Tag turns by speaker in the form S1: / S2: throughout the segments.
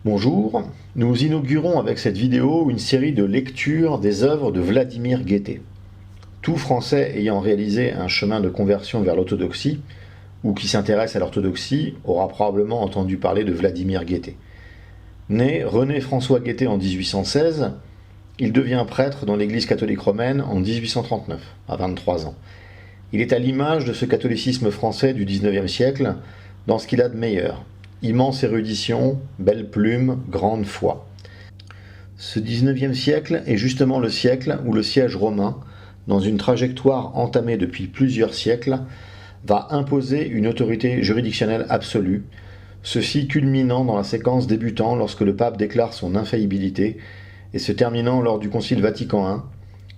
S1: Bonjour, nous inaugurons avec cette vidéo une série de lectures des œuvres de Vladimir Gueté. Tout Français ayant réalisé un chemin de conversion vers l'orthodoxie, ou qui s'intéresse à l'orthodoxie, aura probablement entendu parler de Vladimir Gueté. Né René-François Gueté en 1816, il devient prêtre dans l'Église catholique romaine en 1839, à 23 ans. Il est à l'image de ce catholicisme français du XIXe siècle, dans ce qu'il a de meilleur. Immense érudition, belle plume, grande foi. Ce XIXe siècle est justement le siècle où le siège romain, dans une trajectoire entamée depuis plusieurs siècles, va imposer une autorité juridictionnelle absolue, ceci culminant dans la séquence débutant lorsque le pape déclare son infaillibilité et se terminant lors du Concile Vatican I,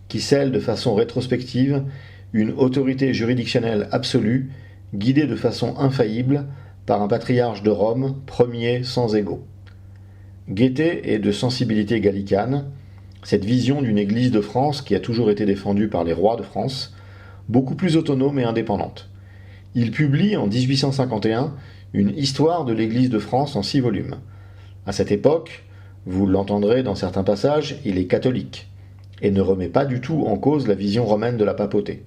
S1: qui scelle de façon rétrospective une autorité juridictionnelle absolue, guidée de façon infaillible par un patriarche de Rome, premier sans égaux. Gueté est de sensibilité gallicane, cette vision d'une Église de France qui a toujours été défendue par les rois de France, beaucoup plus autonome et indépendante. Il publie en 1851 une histoire de l'Église de France en 6 volumes. À cette époque, vous l'entendrez dans certains passages, il est catholique, et ne remet pas du tout en cause la vision romaine de la papauté.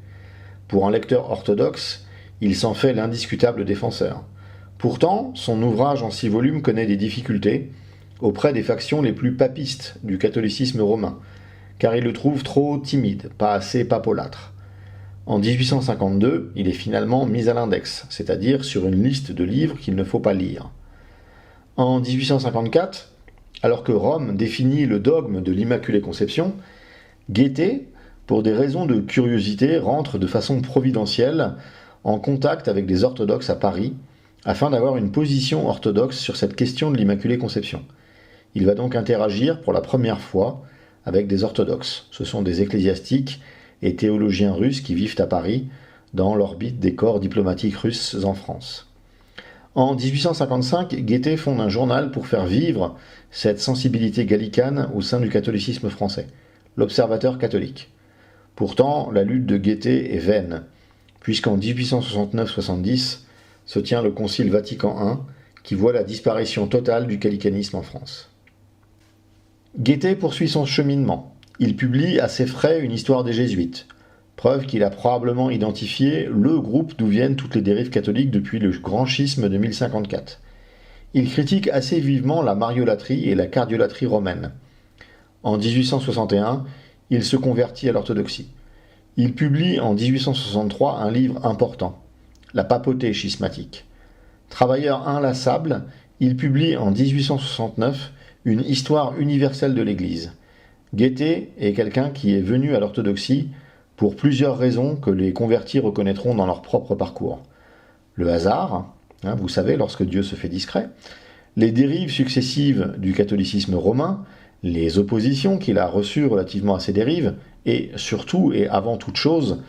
S1: Pour un lecteur orthodoxe, il s'en fait l'indiscutable défenseur. Pourtant, son ouvrage en 6 volumes connaît des difficultés auprès des factions les plus papistes du catholicisme romain, car ils le trouvent trop timide, pas assez papolâtre. En 1852, il est finalement mis à l'index, c'est-à-dire sur une liste de livres qu'il ne faut pas lire. En 1854, alors que Rome définit le dogme de l'Immaculée Conception, Gueté, pour des raisons de curiosité, rentre de façon providentielle en contact avec des orthodoxes à Paris, afin d'avoir une position orthodoxe sur cette question de l'Immaculée Conception. Il va donc interagir pour la première fois avec des orthodoxes. Ce sont des ecclésiastiques et théologiens russes qui vivent à Paris, dans l'orbite des corps diplomatiques russes en France. En 1855, Gueté fonde un journal pour faire vivre cette sensibilité gallicane au sein du catholicisme français, l'Observateur catholique. Pourtant, la lutte de Gueté est vaine, puisqu'en 1869-70, se tient le Concile Vatican I, qui voit la disparition totale du gallicanisme en France. Gueté poursuit son cheminement. Il publie à ses frais une histoire des Jésuites, preuve qu'il a probablement identifié le groupe d'où viennent toutes les dérives catholiques depuis le grand schisme de 1054. Il critique assez vivement la mariolâtrie et la cardiolatrie romaine. En 1861, il se convertit à l'orthodoxie. Il publie en 1863 un livre important, La papauté schismatique. Travailleur inlassable, il publie en 1869 une histoire universelle de l'Église. Gueté est quelqu'un qui est venu à l'orthodoxie pour plusieurs raisons que les convertis reconnaîtront dans leur propre parcours. Le hasard, vous savez, lorsque Dieu se fait discret, les dérives successives du catholicisme romain, les oppositions qu'il a reçues relativement à ces dérives, et surtout et avant toute chose,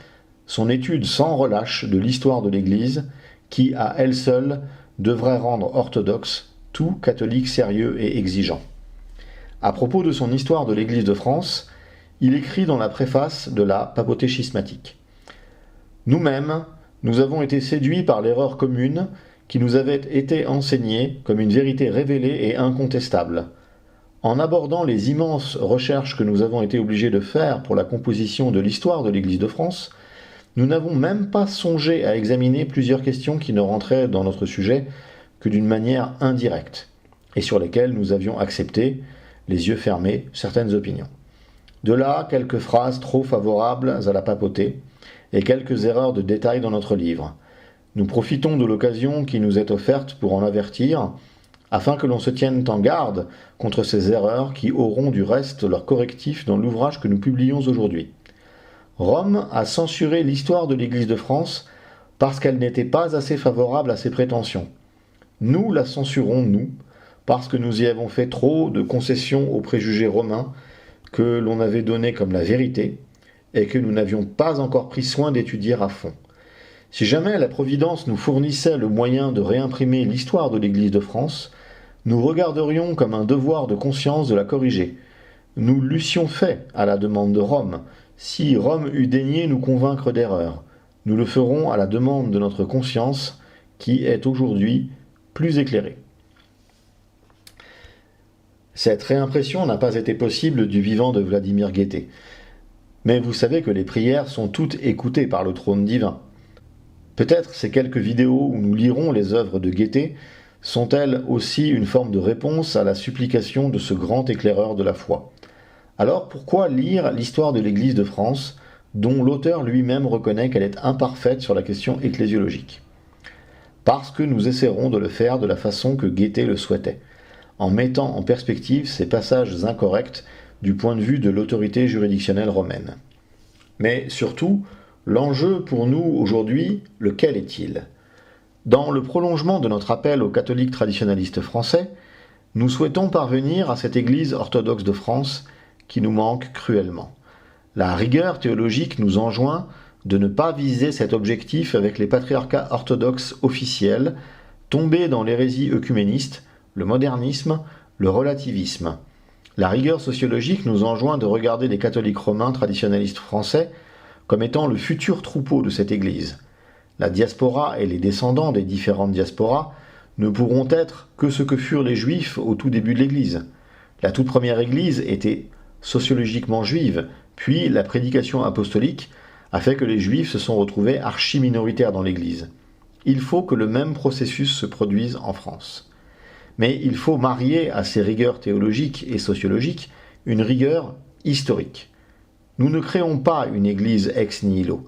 S1: son étude sans relâche de l'histoire de l'Église, qui à elle seule devrait rendre orthodoxe tout catholique sérieux et exigeant. À propos de son histoire de l'Église de France, il écrit dans la préface de la papauté schismatique. Nous-mêmes, nous avons été séduits par l'erreur commune qui nous avait été enseignée comme une vérité révélée et incontestable. En abordant les immenses recherches que nous avons été obligés de faire pour la composition de l'histoire de l'Église de France, nous n'avons même pas songé à examiner plusieurs questions qui ne rentraient dans notre sujet que d'une manière indirecte, et sur lesquelles nous avions accepté, les yeux fermés, certaines opinions. De là, quelques phrases trop favorables à la papauté, et quelques erreurs de détail dans notre livre. Nous profitons de l'occasion qui nous est offerte pour en avertir, afin que l'on se tienne en garde contre ces erreurs qui auront du reste leur correctif dans l'ouvrage que nous publions aujourd'hui. Rome a censuré l'histoire de l'Église de France parce qu'elle n'était pas assez favorable à ses prétentions. Nous la censurons, nous, parce que nous y avons fait trop de concessions aux préjugés romains que l'on avait donnés comme la vérité et que nous n'avions pas encore pris soin d'étudier à fond. Si jamais la Providence nous fournissait le moyen de réimprimer l'histoire de l'Église de France, nous regarderions comme un devoir de conscience de la corriger. Nous l'eussions fait à la demande de Rome, si Rome eût daigné nous convaincre d'erreur. Nous le ferons à la demande de notre conscience, qui est aujourd'hui plus éclairée. Cette réimpression n'a pas été possible du vivant de Vladimir Guettet. Mais vous savez que les prières sont toutes écoutées par le trône divin. Peut-être ces quelques vidéos où nous lirons les œuvres de Guettet sont-elles aussi une forme de réponse à la supplication de ce grand éclaireur de la foi. Alors pourquoi lire l'histoire de l'Église de France, dont l'auteur lui-même reconnaît qu'elle est imparfaite sur la question ecclésiologique? Parce que nous essaierons de le faire de la façon que Guettet le souhaitait, en mettant en perspective ces passages incorrects du point de vue de l'autorité juridictionnelle romaine. Mais surtout, l'enjeu pour nous aujourd'hui, lequel est-il? Dans le prolongement de notre appel aux catholiques traditionnalistes français, nous souhaitons parvenir à cette Église orthodoxe de France qui nous manque cruellement. La rigueur théologique nous enjoint de ne pas viser cet objectif avec les patriarcats orthodoxes officiels, tombés dans l'hérésie œcuméniste, le modernisme, le relativisme. La rigueur sociologique nous enjoint de regarder les catholiques romains traditionnalistes français comme étant le futur troupeau de cette Église. La diaspora et les descendants des différentes diasporas ne pourront être que ce que furent les Juifs au tout début de l'Église. La toute première Église était sociologiquement juive, puis la prédication apostolique a fait que les Juifs se sont retrouvés archi-minoritaires dans l'Église. Il faut que le même processus se produise en France. Mais il faut marier à ces rigueurs théologiques et sociologiques une rigueur historique. Nous ne créons pas une Église ex nihilo.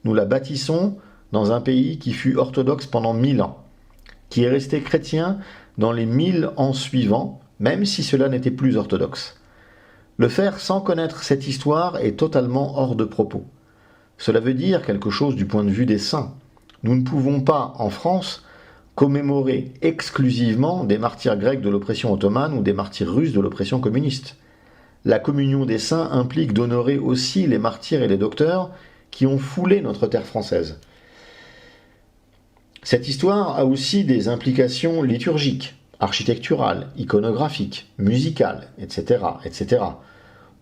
S1: Nous la bâtissons dans un pays qui fut orthodoxe pendant 1000 ans, qui est resté chrétien dans les 1000 ans suivants, même si cela n'était plus orthodoxe. Le faire sans connaître cette histoire est totalement hors de propos. Cela veut dire quelque chose du point de vue des saints. Nous ne pouvons pas, en France, commémorer exclusivement des martyrs grecs de l'oppression ottomane ou des martyrs russes de l'oppression communiste. La communion des saints implique d'honorer aussi les martyrs et les docteurs qui ont foulé notre terre française. Cette histoire a aussi des implications liturgiques, architecturales, iconographiques, musicales, etc., etc.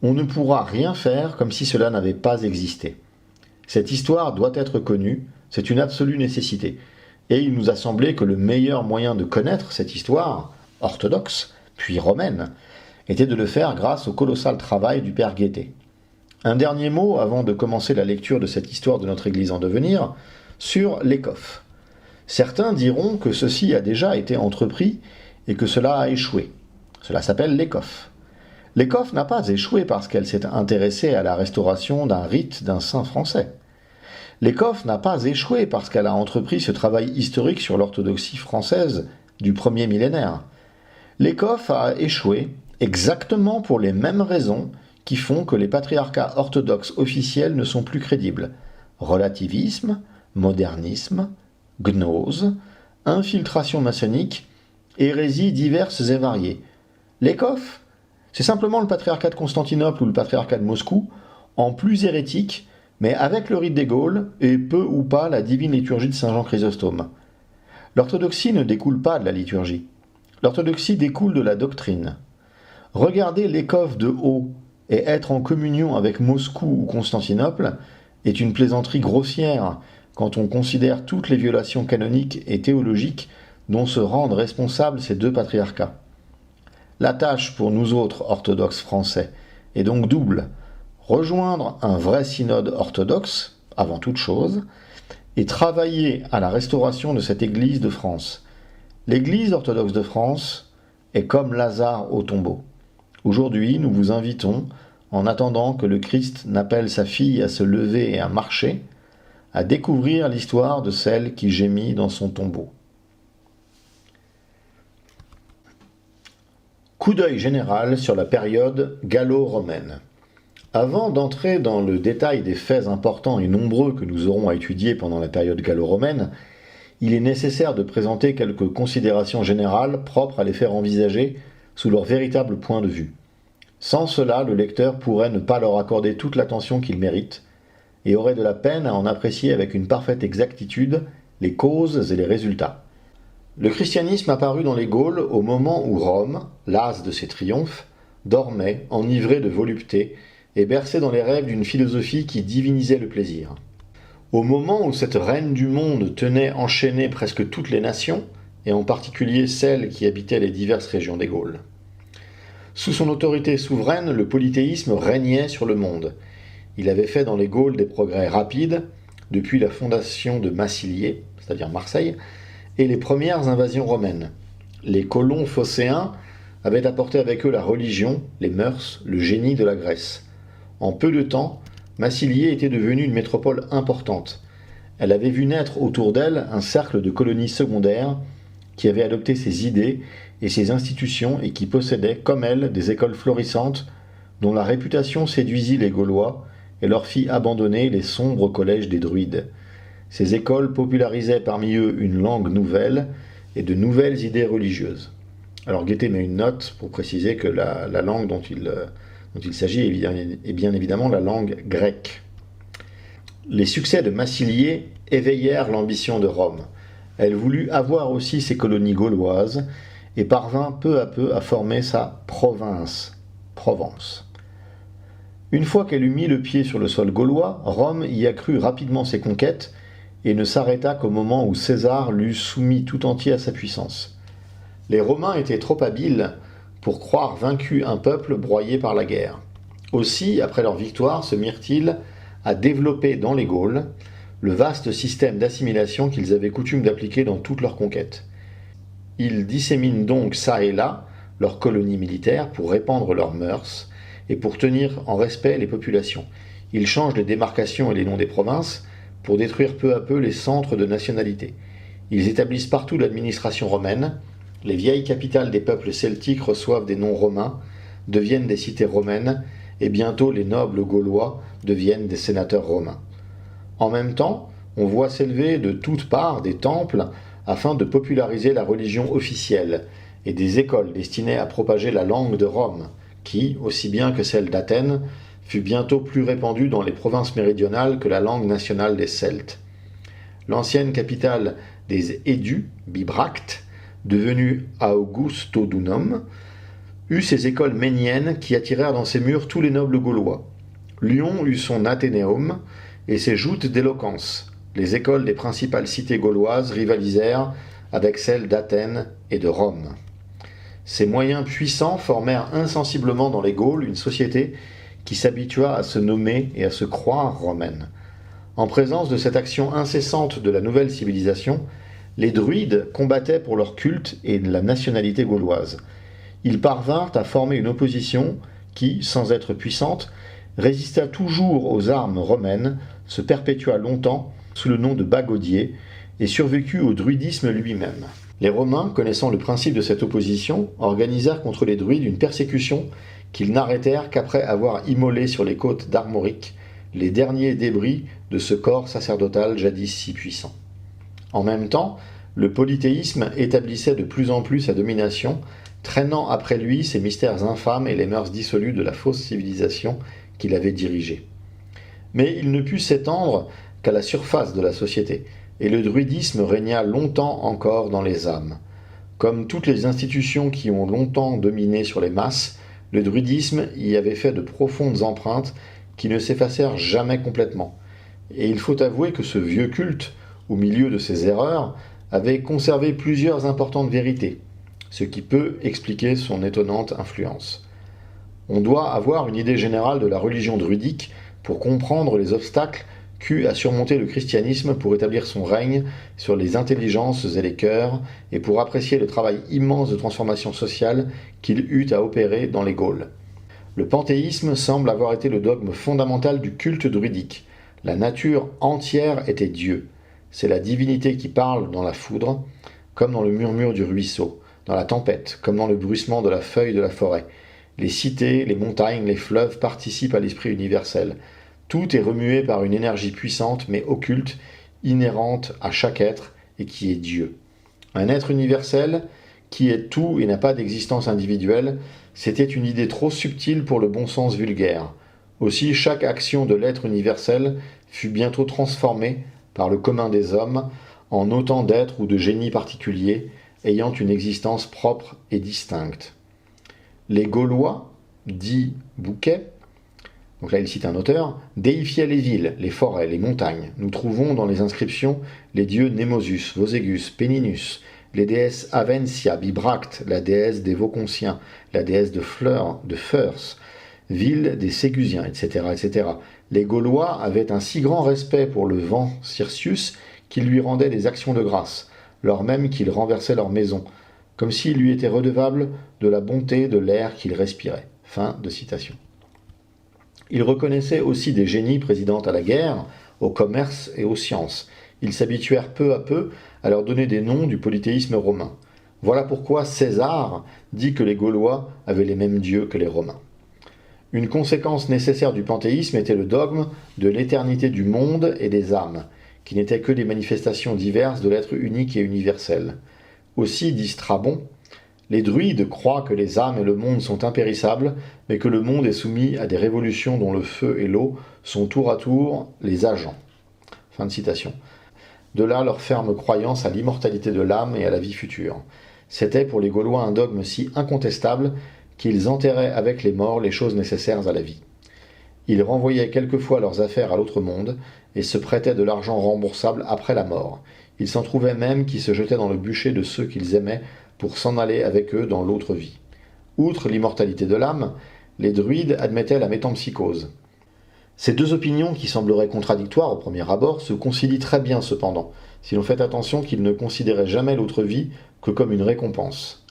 S1: On ne pourra rien faire comme si cela n'avait pas existé. Cette histoire doit être connue, c'est une absolue nécessité. Et il nous a semblé que le meilleur moyen de connaître cette histoire, orthodoxe, puis romaine, était de le faire grâce au colossal travail du père Guettet. Un dernier mot avant de commencer la lecture de cette histoire de notre Église en devenir, sur l'écoffe. Certains diront que ceci a déjà été entrepris et que cela a échoué. Cela s'appelle l'écoffe. L'écoffe n'a pas échoué parce qu'elle s'est intéressée à la restauration d'un rite d'un saint français. L'écoffe n'a pas échoué parce qu'elle a entrepris ce travail historique sur l'orthodoxie française du premier millénaire. L'écoffe a échoué exactement pour les mêmes raisons qui font que les patriarcats orthodoxes officiels ne sont plus crédibles. Relativisme, modernisme, gnose, infiltration maçonnique, hérésies diverses et variées. L'écoffe, c'est simplement le patriarcat de Constantinople ou le patriarcat de Moscou, en plus hérétique, mais avec le rite des Gaules et peu ou pas la divine liturgie de Saint Jean Chrysostome. L'orthodoxie ne découle pas de la liturgie. L'orthodoxie découle de la doctrine. Regarder l'écoffe de haut et être en communion avec Moscou ou Constantinople est une plaisanterie grossière quand on considère toutes les violations canoniques et théologiques dont se rendent responsables ces deux patriarcats. La tâche pour nous autres orthodoxes français est donc double: rejoindre un vrai synode orthodoxe, avant toute chose, et travailler à la restauration de cette Église de France. L'Église orthodoxe de France est comme Lazare au tombeau. Aujourd'hui, nous vous invitons, en attendant que le Christ n'appelle sa fille à se lever et à marcher, à découvrir l'histoire de celle qui gémit dans son tombeau. Coup d'œil général sur la période gallo-romaine. Avant d'entrer dans le détail des faits importants et nombreux que nous aurons à étudier pendant la période gallo-romaine, il est nécessaire de présenter quelques considérations générales propres à les faire envisager sous leur véritable point de vue. Sans cela, le lecteur pourrait ne pas leur accorder toute l'attention qu'ils méritent et aurait de la peine à en apprécier avec une parfaite exactitude les causes et les résultats. Le christianisme apparut dans les Gaules au moment où Rome, las de ses triomphes, dormait, enivré de volupté, et bercé dans les rêves d'une philosophie qui divinisait le plaisir. Au moment où cette reine du monde tenait enchaînées presque toutes les nations, et en particulier celles qui habitaient les diverses régions des Gaules. Sous son autorité souveraine, le polythéisme régnait sur le monde. Il avait fait dans les Gaules des progrès rapides, depuis la fondation de Massilier, c'est-à-dire Marseille, et les premières invasions romaines. Les colons phocéens avaient apporté avec eux la religion, les mœurs, le génie de la Grèce. En peu de temps, Massilier était devenue une métropole importante. Elle avait vu naître autour d'elle un cercle de colonies secondaires qui avaient adopté ses idées et ses institutions et qui possédaient, comme elle, des écoles florissantes dont la réputation séduisit les Gaulois et leur fit abandonner les sombres collèges des druides. Ces écoles popularisaient parmi eux une langue nouvelle et de nouvelles idées religieuses. Alors Guettet met une note pour préciser que la langue dont il s'agit est bien évidemment la langue grecque. Les succès de Massilier éveillèrent l'ambition de Rome. Elle voulut avoir aussi ses colonies gauloises et parvint peu à peu à former sa province, Provence. Une fois qu'elle eut mis le pied sur le sol gaulois, Rome y accrut rapidement ses conquêtes et ne s'arrêta qu'au moment où César l'eut soumis tout entier à sa puissance. Les Romains étaient trop habiles pour croire vaincu un peuple broyé par la guerre. Aussi, après leur victoire, se mirent-ils à développer dans les Gaules le vaste système d'assimilation qu'ils avaient coutume d'appliquer dans toutes leurs conquêtes. Ils disséminent donc çà et là leurs colonies militaires pour répandre leurs mœurs et pour tenir en respect les populations. Ils changent les démarcations et les noms des provinces pour détruire peu à peu les centres de nationalité. Ils établissent partout l'administration romaine. Les vieilles capitales des peuples celtiques reçoivent des noms romains, deviennent des cités romaines, et bientôt les nobles gaulois deviennent des sénateurs romains. En même temps, on voit s'élever de toutes parts des temples afin de populariser la religion officielle, et des écoles destinées à propager la langue de Rome, qui, aussi bien que celle d'Athènes, fut bientôt plus répandue dans les provinces méridionales que la langue nationale des Celtes. L'ancienne capitale des Édus, Bibracte, devenue Augustodunum, eut ses écoles méniennes qui attirèrent dans ses murs tous les nobles gaulois. Lyon eut son Athénéum et ses joutes d'éloquence. Les écoles des principales cités gauloises rivalisèrent avec celles d'Athènes et de Rome. Ces moyens puissants formèrent insensiblement dans les Gaules une société qui s'habitua à se nommer et à se croire romaine. En présence de cette action incessante de la nouvelle civilisation, les druides combattaient pour leur culte et la nationalité gauloise. Ils parvinrent à former une opposition qui, sans être puissante, résista toujours aux armes romaines, se perpétua longtemps sous le nom de bagaudier et survécut au druidisme lui-même. Les Romains, connaissant le principe de cette opposition, organisèrent contre les druides une persécution qu'ils n'arrêtèrent qu'après avoir immolé sur les côtes d'Armorique les derniers débris de ce corps sacerdotal jadis si puissant. En même temps, le polythéisme établissait de plus en plus sa domination, traînant après lui ses mystères infâmes et les mœurs dissolues de la fausse civilisation qu'il avait dirigée. Mais il ne put s'étendre qu'à la surface de la société, et le druidisme régna longtemps encore dans les âmes. Comme toutes les institutions qui ont longtemps dominé sur les masses, le druidisme y avait fait de profondes empreintes qui ne s'effacèrent jamais complètement. Et il faut avouer que ce vieux culte, au milieu de ses erreurs, avait conservé plusieurs importantes vérités, ce qui peut expliquer son étonnante influence. On doit avoir une idée générale de la religion druidique pour comprendre les obstacles qu'eut à surmonter le christianisme pour établir son règne sur les intelligences et les cœurs, et pour apprécier le travail immense de transformation sociale qu'il eut à opérer dans les Gaules. Le panthéisme semble avoir été le dogme fondamental du culte druidique. La nature entière était Dieu. C'est la divinité qui parle dans la foudre, comme dans le murmure du ruisseau, dans la tempête, comme dans le bruissement de la feuille de la forêt. Les cités, les montagnes, les fleuves participent à l'esprit universel. Tout est remué par une énergie puissante mais occulte, inhérente à chaque être et qui est Dieu. Un être universel qui est tout et n'a pas d'existence individuelle, c'était une idée trop subtile pour le bon sens vulgaire. Aussi chaque action de l'être universel fut bientôt transformée par le commun des hommes en autant d'êtres ou de génies particuliers ayant une existence propre et distincte. Les Gaulois, dits bouquets, donc là il cite un auteur, déifiaient les villes, les forêts, les montagnes. Nous trouvons dans les inscriptions les dieux Némosus, Voségus, Péninus, les déesses Avencia, Bibracte, la déesse des Vauconciens, la déesse de Feurs, ville des Ségusiens, etc., etc. Les Gaulois avaient un si grand respect pour le vent Circius qu'ils lui rendaient des actions de grâce, lors même qu'il renversait leur maison, comme s'il lui était redevable de la bonté de l'air qu'il respirait. » Fin de citation. Il reconnaissait aussi des génies présidant à la guerre, au commerce et aux sciences. Ils s'habituèrent peu à peu à leur donner des noms du polythéisme romain. Voilà pourquoi César dit que les Gaulois avaient les mêmes dieux que les Romains. Une conséquence nécessaire du panthéisme était le dogme de l'éternité du monde et des âmes, qui n'étaient que des manifestations diverses de l'être unique et universel. Aussi, dit Strabon, les druides croient que les âmes et le monde sont impérissables, mais que le monde est soumis à des révolutions dont le feu et l'eau sont tour à tour les agents. Fin de citation. De là leur ferme croyance à l'immortalité de l'âme et à la vie future. C'était pour les Gaulois un dogme si incontestable qu'ils enterraient avec les morts les choses nécessaires à la vie. Ils renvoyaient quelquefois leurs affaires à l'autre monde et se prêtaient de l'argent remboursable après la mort. Il s'en trouvait même qui se jetaient dans le bûcher de ceux qu'ils aimaient pour s'en aller avec eux dans l'autre vie. Outre l'immortalité de l'âme, les druides admettaient la métempsychose. Ces deux opinions, qui sembleraient contradictoires au premier abord, se concilient très bien cependant, si l'on fait attention qu'ils ne considéraient jamais l'autre vie que comme une récompense.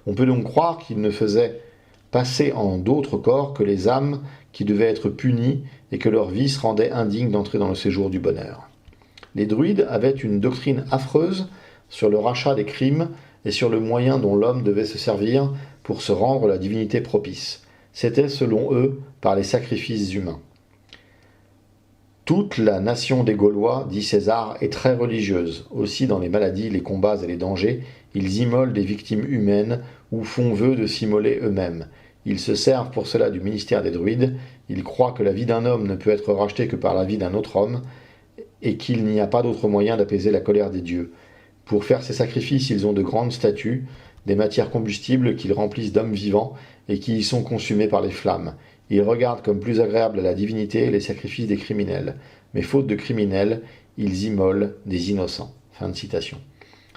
S1: On peut donc croire qu'ils ne faisaient passer en d'autres corps que les âmes qui devaient être punies et que leur vice rendait indignes d'entrer dans le séjour du bonheur. Les druides avaient une doctrine affreuse sur le rachat des crimes et sur le moyen dont l'homme devait se servir pour se rendre la divinité propice. C'était, selon eux, par les sacrifices humains. Toute la nation des Gaulois, dit César, est très religieuse. Aussi, dans les maladies, les combats et les dangers, ils immolent des victimes humaines ou font vœu de s'immoler eux-mêmes. Ils se servent pour cela du ministère des druides. Ils croient que la vie d'un homme ne peut être rachetée que par la vie d'un autre homme et qu'il n'y a pas d'autre moyen d'apaiser la colère des dieux. Pour faire ces sacrifices, ils ont de grandes statues, des matières combustibles qu'ils remplissent d'hommes vivants et qui y sont consumés par les flammes. Ils regardent comme plus agréable à la divinité les sacrifices des criminels. Mais faute de criminels, ils immolent des innocents. Fin de citation.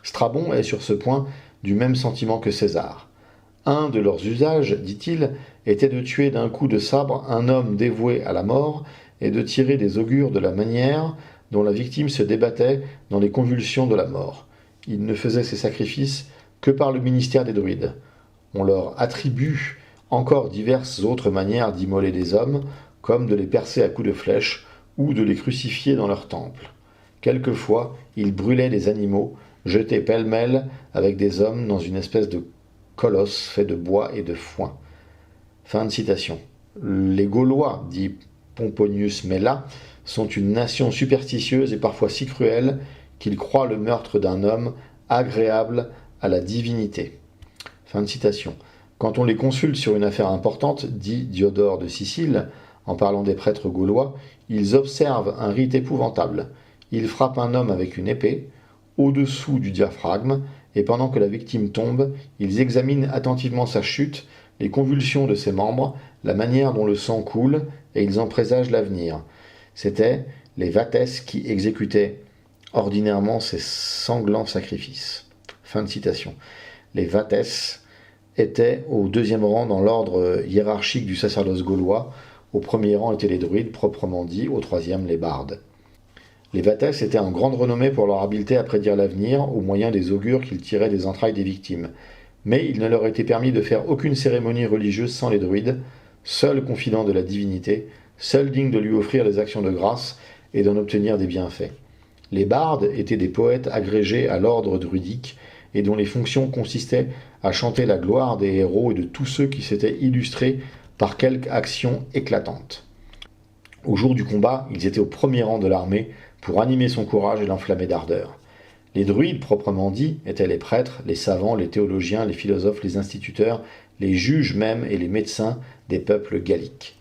S1: Strabon est sur ce point du même sentiment que César. Un de leurs usages, dit-il, était de tuer d'un coup de sabre un homme dévoué à la mort et de tirer des augures de la manière dont la victime se débattait dans les convulsions de la mort. Ils ne faisaient ces sacrifices que par le ministère des druides. On leur attribue encore diverses autres manières d'immoler des hommes, comme de les percer à coups de flèche ou de les crucifier dans leur temple. Quelquefois, ils brûlaient des animaux, jetés pêle-mêle avec des hommes dans une espèce de colosse fait de bois et de foin. Fin de citation. Les Gaulois, dit Pomponius Mela, sont une nation superstitieuse et parfois si cruelle qu'ils croient le meurtre d'un homme agréable à la divinité. Fin de citation. Quand on les consulte sur une affaire importante, dit Diodore de Sicile, en parlant des prêtres gaulois, ils observent un rite épouvantable. Ils frappent un homme avec une épée, au-dessous du diaphragme, et pendant que la victime tombe, ils examinent attentivement sa chute, les convulsions de ses membres, la manière dont le sang coule, et ils en présagent l'avenir. C'étaient les vates qui exécutaient ordinairement ces sanglants sacrifices. Fin de citation. Les vates étaient au deuxième rang dans l'ordre hiérarchique du sacerdoce gaulois. Au premier rang étaient les druides, proprement dit, au troisième les bardes. Les vates étaient en grande renommée pour leur habileté à prédire l'avenir au moyen des augures qu'ils tiraient des entrailles des victimes. Mais il ne leur était permis de faire aucune cérémonie religieuse sans les druides, seuls confidents de la divinité, seuls dignes de lui offrir des actions de grâce et d'en obtenir des bienfaits. Les bardes étaient des poètes agrégés à l'ordre druidique et dont les fonctions consistaient à chanter la gloire des héros et de tous ceux qui s'étaient illustrés par quelque action éclatante. Au jour du combat, ils étaient au premier rang de l'armée pour animer son courage et l'enflammer d'ardeur. Les druides, proprement dit, étaient les prêtres, les savants, les théologiens, les philosophes, les instituteurs, les juges même et les médecins des peuples galliques.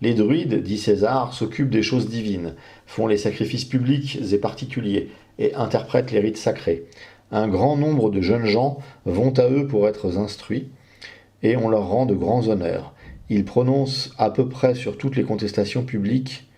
S1: Les druides, dit César, s'occupent des choses divines, font les sacrifices publics et particuliers et interprètent les rites sacrés. Un grand nombre de jeunes gens vont à eux pour être instruits et on leur rend de grands honneurs. Ils prononcent à peu près sur toutes les contestations publiques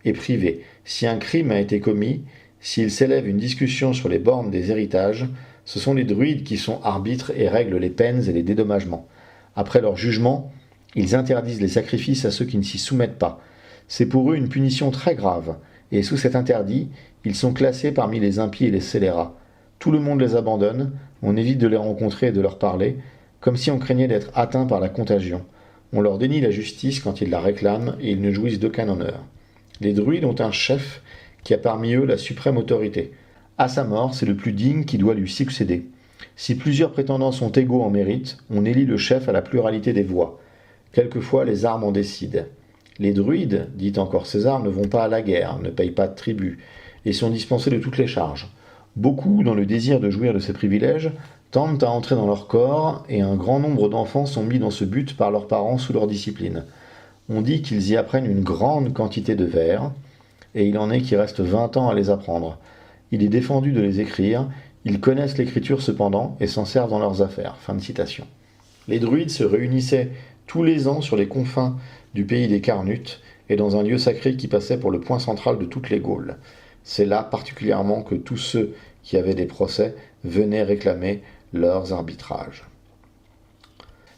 S1: et privées. Si un crime a été commis, S'il s'élève une discussion sur les bornes des héritages, ce sont les druides qui sont arbitres et règlent les peines et les dédommagements. Après leur jugement, ils interdisent les sacrifices à ceux qui ne s'y soumettent pas. C'est pour eux une punition très grave, et sous cet interdit, ils sont classés parmi les impies et les scélérats. Tout le monde les abandonne, on évite de les rencontrer et de leur parler, comme si on craignait d'être atteint par la contagion. On leur dénie la justice quand ils la réclament et ils ne jouissent d'aucun honneur. Les druides ont un chef qui a parmi eux la suprême autorité. À sa mort, c'est le plus digne qui doit lui succéder. Si plusieurs prétendants sont égaux en mérite, on élit le chef à la pluralité des voix. Quelquefois, les armes en décident. Les druides, dit encore César, ne vont pas à la guerre, ne payent pas de tribut, et sont dispensés de toutes les charges. Beaucoup, dans le désir de jouir de ces privilèges, tentent à entrer dans leur corps, et un grand nombre d'enfants sont mis dans ce but par leurs parents sous leur discipline. On dit qu'ils y apprennent une grande quantité de vers, et il en est qui restent 20 ans à les apprendre. Il est défendu de les écrire, ils connaissent l'écriture cependant, et s'en servent dans leurs affaires. Fin de citation. Les druides se réunissaient tous les ans sur les confins du pays des Carnutes, et dans un lieu sacré qui passait pour le point central de toutes les Gaules. C'est là particulièrement que tous ceux qui avaient des procès venaient réclamer leurs arbitrages.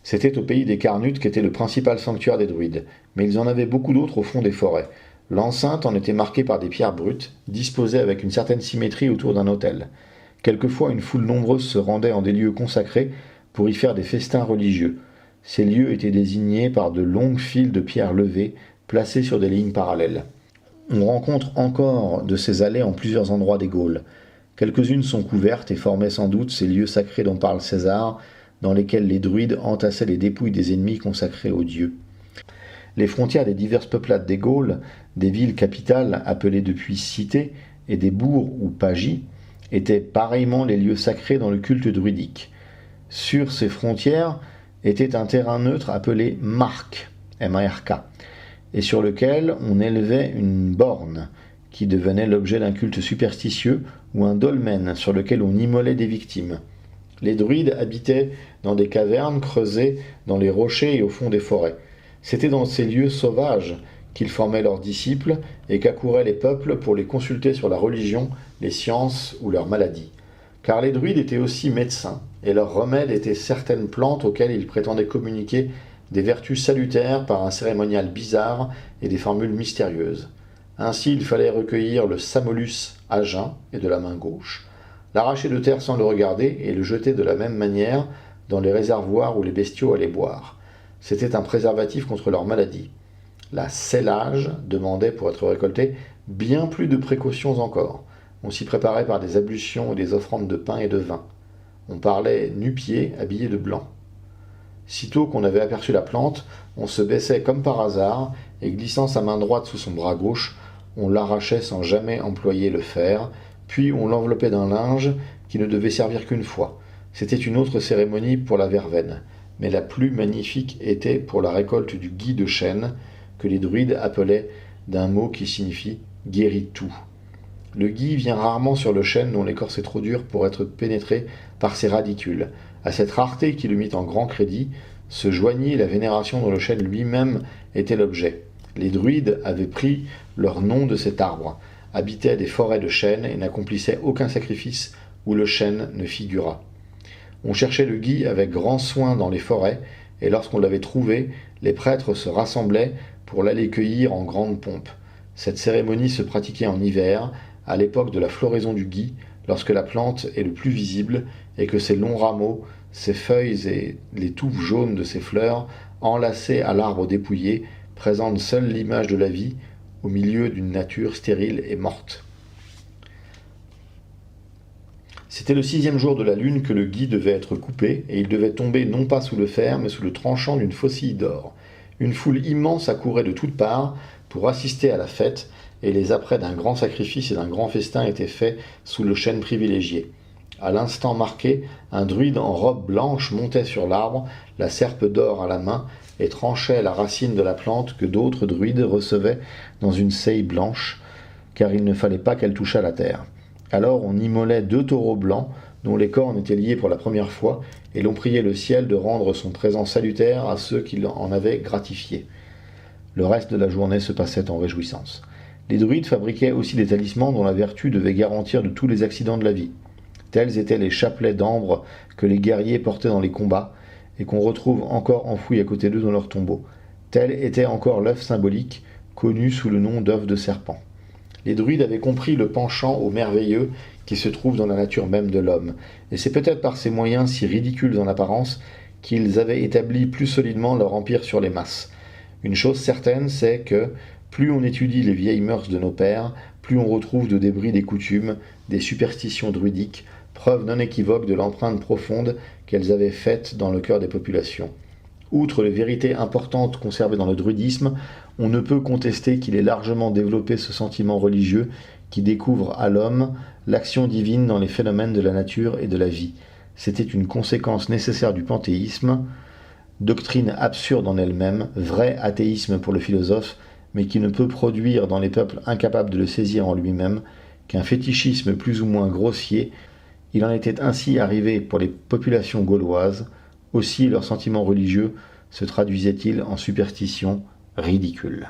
S1: C'était au pays des Carnutes qu'était le principal sanctuaire des druides, mais ils en avaient beaucoup d'autres au fond des forêts. L'enceinte en était marquée par des pierres brutes, disposées avec une certaine symétrie autour d'un autel. Quelquefois, une foule nombreuse se rendait en des lieux consacrés pour y faire des festins religieux. Ces lieux étaient désignés par de longues files de pierres levées, placées sur des lignes parallèles. On rencontre encore de ces allées en plusieurs endroits des Gaules. Quelques-unes sont couvertes et formaient sans doute ces lieux sacrés dont parle César, dans lesquels les druides entassaient les dépouilles des ennemis consacrés aux dieux. Les frontières des diverses peuplades des Gaules, des villes capitales appelées depuis cités, et des bourgs ou pagies, étaient pareillement les lieux sacrés dans le culte druidique. Sur ces frontières était un terrain neutre appelé mark, M-A-R-K, et sur lequel on élevait une borne, qui devenait l'objet d'un culte superstitieux, ou un dolmen sur lequel on immolait des victimes. Les druides habitaient dans des cavernes creusées dans les rochers et au fond des forêts. C'était dans ces lieux sauvages qu'ils formaient leurs disciples et qu'accouraient les peuples pour les consulter sur la religion, les sciences ou leurs maladies. Car les druides étaient aussi médecins, et leur remède était certaines plantes auxquelles ils prétendaient communiquer des vertus salutaires par un cérémonial bizarre et des formules mystérieuses. Ainsi, il fallait recueillir le samolus à jeun et de la main gauche, l'arracher de terre sans le regarder et le jeter de la même manière dans les réservoirs où les bestiaux allaient boire. C'était un préservatif contre leur maladie. La sellage demandait, pour être récoltée, bien plus de précautions encore. On s'y préparait par des ablutions et des offrandes de pain et de vin. On parlait nu-pieds, habillés de blanc. Sitôt qu'on avait aperçu la plante, on se baissait comme par hasard, et glissant sa main droite sous son bras gauche, on l'arrachait sans jamais employer le fer, puis on l'enveloppait d'un linge qui ne devait servir qu'une fois. C'était une autre cérémonie pour la verveine, mais la plus magnifique était pour la récolte du gui de chêne, que les druides appelaient d'un mot qui signifie « guérit-tout ». Le gui vient rarement sur le chêne dont l'écorce est trop dure pour être pénétrée par ses radicules. À cette rareté qui le mit en grand crédit, se joignit la vénération dont le chêne lui-même était l'objet. Les druides avaient pris leur nom de cet arbre, habitaient des forêts de chênes et n'accomplissaient aucun sacrifice où le chêne ne figurât. On cherchait le gui avec grand soin dans les forêts, et lorsqu'on l'avait trouvé, les prêtres se rassemblaient pour l'aller cueillir en grande pompe. Cette cérémonie se pratiquait en hiver, à l'époque de la floraison du gui, lorsque la plante est le plus visible et que ses longs rameaux, ses feuilles et les touffes jaunes de ses fleurs, enlacées à l'arbre dépouillé, présentent seule l'image de la vie au milieu d'une nature stérile et morte. C'était le 6e jour de la lune que le gui devait être coupé, et il devait tomber non pas sous le fer, mais sous le tranchant d'une faucille d'or. Une foule immense accourait de toutes parts pour assister à la fête, et les apprêts d'un grand sacrifice et d'un grand festin étaient faits sous le chêne privilégié. À l'instant marqué, un druide en robe blanche montait sur l'arbre, la serpe d'or à la main, et tranchait la racine de la plante que d'autres druides recevaient dans une seille blanche, car il ne fallait pas qu'elle touchât la terre. Alors on immolait 2 taureaux blancs, dont les cornes étaient liées pour la première fois, et l'on priait le ciel de rendre son présent salutaire à ceux qui en avaient gratifié. Le reste de la journée se passait en réjouissance. Les druides fabriquaient aussi des talismans dont la vertu devait garantir de tous les accidents de la vie. Tels étaient les chapelets d'ambre que les guerriers portaient dans les combats et qu'on retrouve encore enfouis à côté d'eux dans leurs tombeaux. Tel était encore l'œuf symbolique, connu sous le nom d'œuf de serpent. Les druides avaient compris le penchant au merveilleux qui se trouve dans la nature même de l'homme, et c'est peut-être par ces moyens si ridicules en apparence qu'ils avaient établi plus solidement leur empire sur les masses. Une chose certaine, c'est que plus on étudie les vieilles mœurs de nos pères, plus on retrouve de débris des coutumes, des superstitions druidiques, preuve non équivoque de l'empreinte profonde qu'elles avaient faite dans le cœur des populations. Outre les vérités importantes conservées dans le druidisme, on ne peut contester qu'il ait largement développé ce sentiment religieux qui découvre à l'homme l'action divine dans les phénomènes de la nature et de la vie. C'était une conséquence nécessaire du panthéisme, doctrine absurde en elle-même, vrai athéisme pour le philosophe, mais qui ne peut produire dans les peuples incapables de le saisir en lui-même qu'un fétichisme plus ou moins grossier. Il en était ainsi arrivé pour les populations gauloises. Aussi leur sentiment religieux se traduisait-il en superstitions ridicules.